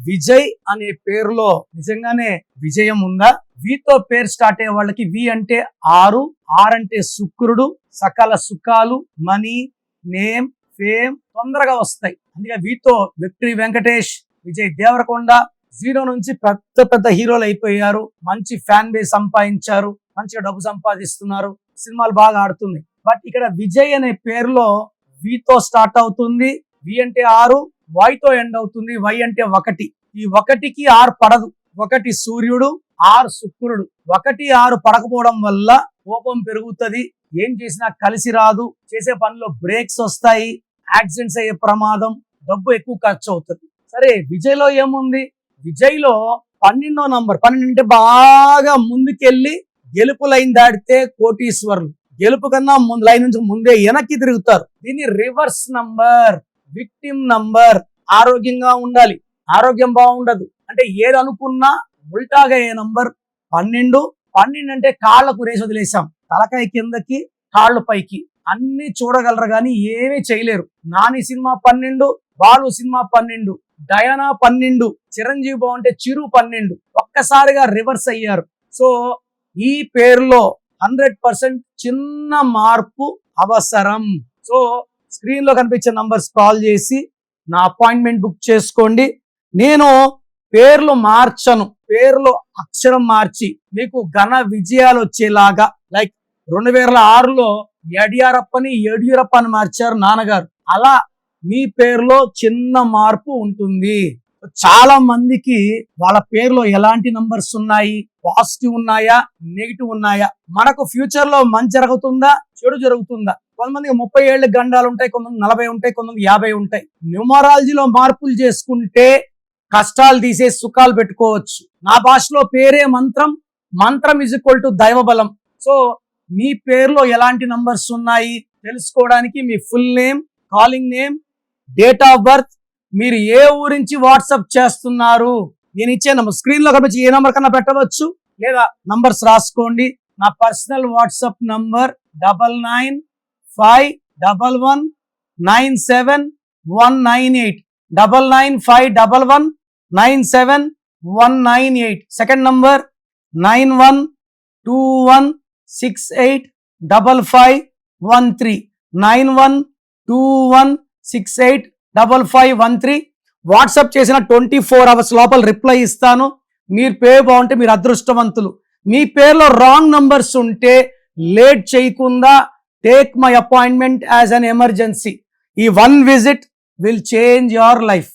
విజయ్ అనే పేరులో నిజంగానే విజయం ఉందా? వితో పేరు స్టార్ట్ అయ్యే వాళ్ళకి వి అంటే 6, అంటే శుక్రుడు, సకల సుఖాలు, మనీ, నేమ్, ఫేమ్ తొందరగా వస్తాయి. అందుకే వితో విక్టరీ వెంకటేష్, విజయ్ దేవరకొండ 0 నుంచి పెద్ద పెద్ద హీరోలు అయిపోయారు. మంచి ఫ్యాన్ బేస్ సంపాదించారు, మంచిగా డబ్బు సంపాదిస్తున్నారు, సినిమాలు బాగా ఆడుతుంది. బట్ ఇక్కడ విజయ్ అనే పేరులో వితో స్టార్ట్ అవుతుంది, వి అంటే 6, వైతో ఎండ్ అవుతుంది, వై అంటే 1. ఈ 1కి 6 పడదు. 1 సూర్యుడు, 6 శుక్రుడు. 1, 6 పడకపోవడం వల్ల కోపం పెరుగుతుంది, ఏం చేసినా కలిసి రాదు, చేసే పనిలో బ్రేక్స్ వస్తాయి, యాక్సిడెంట్స్ అయ్యే ప్రమాదం, డబ్బు ఎక్కువ ఖర్చు అవుతుంది. సరే విజయ్ లో ఏముంది? విజయ్ లో 12వ నంబర్. 12 అంటే బాగా ముందుకెళ్ళి గెలుపు లైన్ దాటితే కోటీశ్వరులు. గెలుపు కన్నా ముందు లైన్ నుంచి ముందే వెనక్కి తిరుగుతారు. దీన్ని రివర్స్ నంబర్, విక్టిమ్ నంబర్. ఆరోగ్యంగా ఉండాలి, ఆరోగ్యం బాగుండదు అంటే ఏది అనుకున్నా ఉల్టాగా అయ్యే నంబర్ 12. 12 అంటే కాళ్లకు రేసి వదిలేసాం, తలకాయ కిందకి కాళ్ళు పైకి, అన్ని చూడగలరు కానీ ఏమీ చేయలేరు. Nani cinema 12, Balu cinema 12, Diana 12, Chiranjeevi బాగుంటే చిరు 12. ఒక్కసారిగా రివర్స్ అయ్యారు. సో ఈ పేరులో 100% చిన్న మార్పు అవసరం. సో స్క్రీన్ లో కనిపించే నంబర్స్ కాల్ చేసి నా అపాయింట్మెంట్ బుక్ చేసుకోండి. నేను పేర్లు మార్చను, పేర్లు అక్షరం మార్చి మీకు ఘన విజయాలు వచ్చేలాగా, లైక్ 2006లో యడియూరప్పని యడియూరప్ప అని మార్చారు నాన్నగారు, అలా మీ పేరులో చిన్న మార్పు ఉంటుంది. చాలా మందికి వాళ్ళ పేరులో ఎలాంటి నంబర్స్ ఉన్నాయి, పాజిటివ్ ఉన్నాయా, నెగిటివ్ ఉన్నాయా, మనకు ఫ్యూచర్ లో మంచి జరుగుతుందా, చెడు జరుగుతుందా? కొంతమందికి 30 ఏళ్ళ గండాలు ఉంటాయి, కొంతమంది 40 ఉంటాయి, కొంతమంది 50 ఉంటాయి. న్యూమరాలజీలో మార్పులు చేసుకుంటే కష్టాలు తీసే సుఖాలు పెట్టుకోవచ్చు. నా భాషలో పేరే మంత్రం, మంత్రం ఈజ్ ఈక్వల్ టు దైవ బలం. సో మీ పేరులో ఎలాంటి నంబర్స్ ఉన్నాయి తెలుసుకోవడానికి మీ full name, calling name, date of birth, మీరు ఏ ఊరించి వాట్సాప్ చేస్తున్నారు, నేను ఇచ్చే నంబర్ స్క్రీన్ లో కనిపించి ఏ నంబర్ కన్నా పెట్టవచ్చు, లేదా నంబర్స్ రాసుకోండి. నా personal WhatsApp number 9951197198, 9951197198. Second number 9121685513, 9121685513. WhatsApp చేసిన 24 hours లోపల రిప్లై ఇస్తాను. మీరు పేరు బాగుంటే మీరు అదృష్టవంతులు. మీ పేరులో రాంగ్ నంబర్స్ ఉంటే లేట్ చేయకుండా take my appointment as an emergency. ఈ 1 visit will change your life.